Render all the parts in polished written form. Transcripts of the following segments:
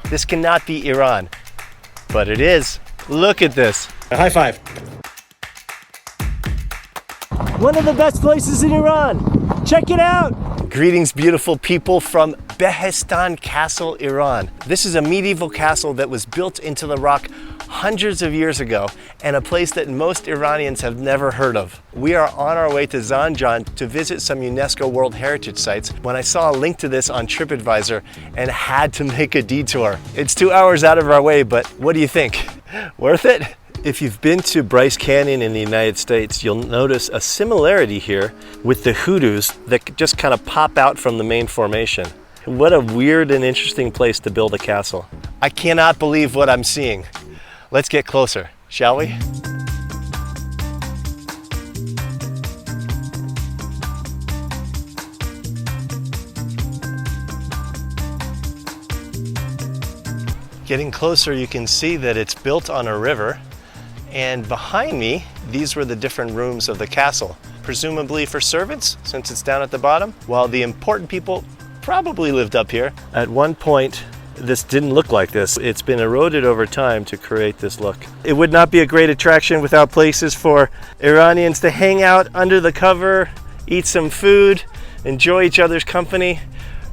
This cannot be Iran, but it is. Look at this. A high five. One of the best places in Iran. Check it out. Greetings, beautiful people, from Behestan Castle, Iran. This is a medieval castle that was built into the rock hundreds of years ago, and a place that most Iranians have never heard of. We are on our way to Zanjan to visit some UNESCO World Heritage Sites when I saw a link to this on TripAdvisor and had to make a detour. It's 2 hours out of our way, but what do you think? Worth it? If you've been to Bryce Canyon in the United States, you'll notice a similarity here with the hoodoos that just kind of pop out from the main formation. What a weird and interesting place to build a castle. I cannot believe what I'm seeing. Let's get closer, shall we? Getting closer, you can see that it's built on a river, and behind me, these were the different rooms of the castle, presumably for servants, since it's down at the bottom, while the important people probably lived up here. At one point, this didn't look like this. It's been eroded over time to create this look. It would not be a great attraction without places for Iranians to hang out under the cover, eat some food, enjoy each other's company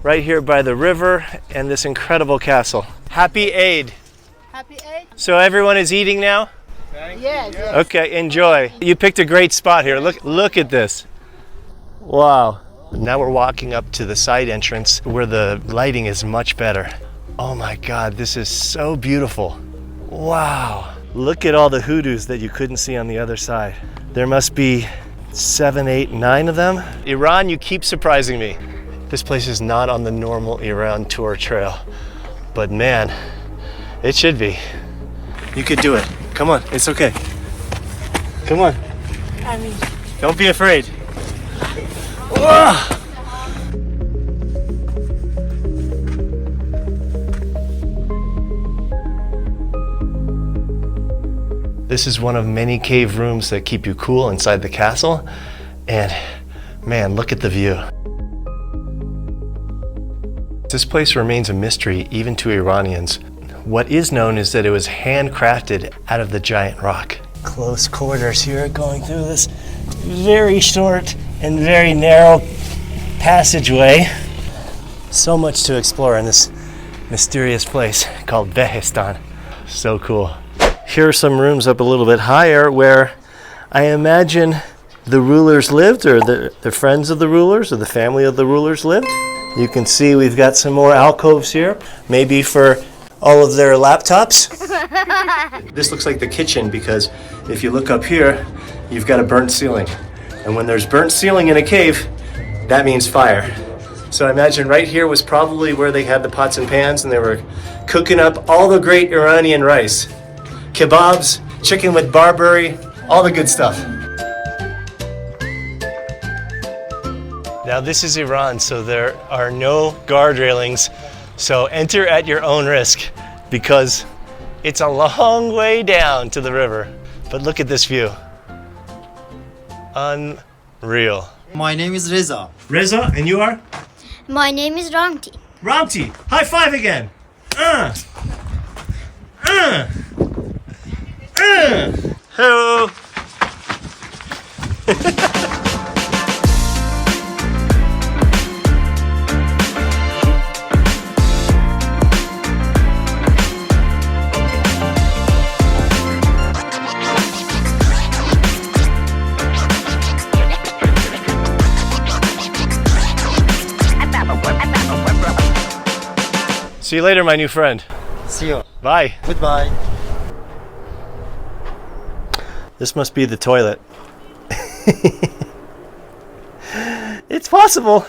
right here by the river and this incredible castle. Happy Eid. Happy Eid. So everyone is eating now? Yes. Okay, enjoy. You picked a great spot here. Look at this. Wow. Now we're walking up to the side entrance where the lighting is much better. Oh my God, this is so beautiful. Wow. Look at all the hoodoos that you couldn't see on the other side. There must be 7, 8, 9 of them. Iran, you keep surprising me. This place is not on the normal Iran tour trail, but man, it should be. You could do it. Come on, it's okay. Come on. Don't be afraid. Whoa! This is one of many cave rooms that keep you cool inside the castle, and man, look at the view. This place remains a mystery even to Iranians. What is known is that it was handcrafted out of the giant rock. Close quarters here, going through this very short and very narrow passageway. So much to explore in this mysterious place called Behestan. So cool. Here are some rooms up a little bit higher where I imagine the rulers lived, or the friends of the rulers, or the family of the rulers lived. You can see we've got some more alcoves here, maybe for all of their laptops. This looks like the kitchen because if you look up here, you've got a burnt ceiling. And when there's burnt ceiling in a cave, that means fire. So I imagine right here was probably where they had the pots and pans and they were cooking up all the great Iranian rice. Kebabs, chicken with barberry, all the good stuff. Now this is Iran, so there are no guard railings, so enter at your own risk because it's a long way down to the river. But look at this view. Unreal. My name is Reza. Reza, and you are? My name is Ramti. Ramti, high five again. Hello. See you later, my new friend. See you. Bye. Goodbye. This must be the toilet. It's possible.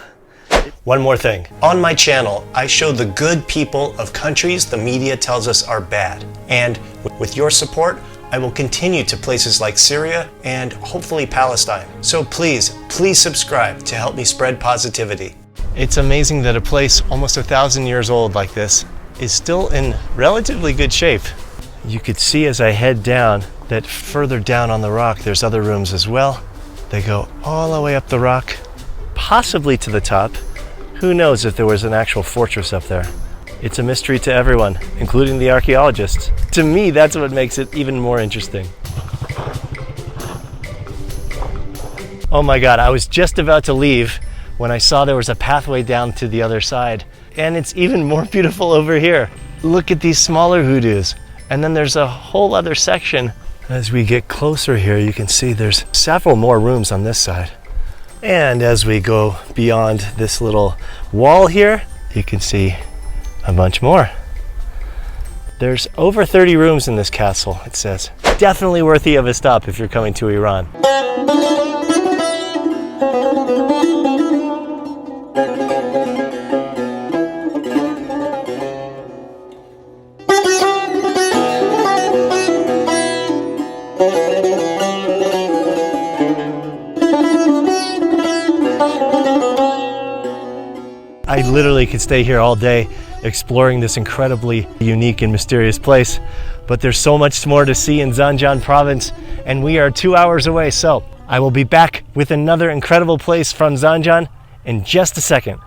One more thing. On my channel, I show the good people of countries the media tells us are bad. And with your support, I will continue to places like Syria and hopefully Palestine. So please subscribe to help me spread positivity. It's amazing that a place almost 1,000 years old like this is still in relatively good shape. You could see as I head down that further down on the rock there's other rooms as well. They go all the way up the rock, possibly to the top. Who knows if there was an actual fortress up there. It's a mystery to everyone, including the archaeologists. To me, that's what makes it even more interesting. Oh my God, I was just about to leave when I saw there was a pathway down to the other side. And it's even more beautiful over here. Look at these smaller hoodoos. And then there's a whole other section. As we get closer here, you can see there's several more rooms on this side. And as we go beyond this little wall here, you can see a bunch more. There's over 30 rooms in this castle, it says. Definitely worthy of a stop if you're coming to Iran. I literally could stay here all day exploring this incredibly unique and mysterious place, but there's so much more to see in Zanjan Province, and we are 2 hours away, so I will be back with another incredible place from Zanjan in just a second.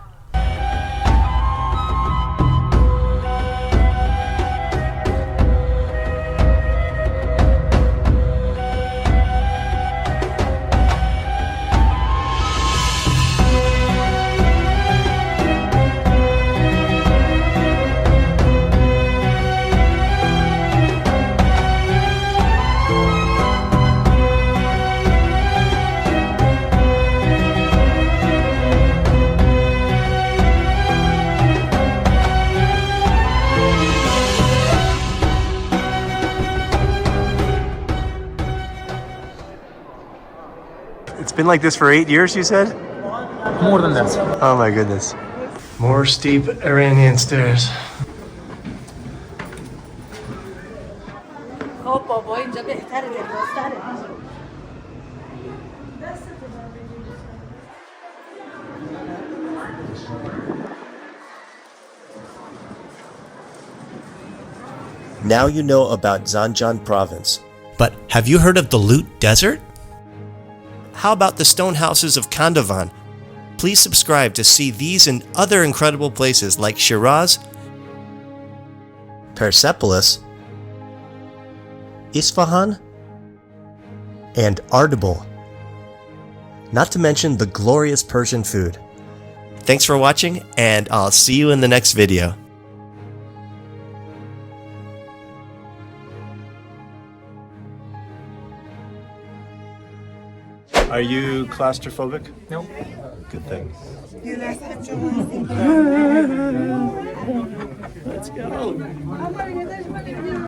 It's been like this for 8 years, you said? More than that. Oh my goodness. More steep Iranian stairs. Now you know about Zanjan Province. But have you heard of the Lut Desert? How about the stone houses of Kandavan? Please subscribe to see these and other incredible places like Shiraz, Persepolis, Isfahan, and Ardabil. Not to mention the glorious Persian food. Thanks for watching, and I'll see you in the next video. Are you claustrophobic? No. Good thing. Let's go.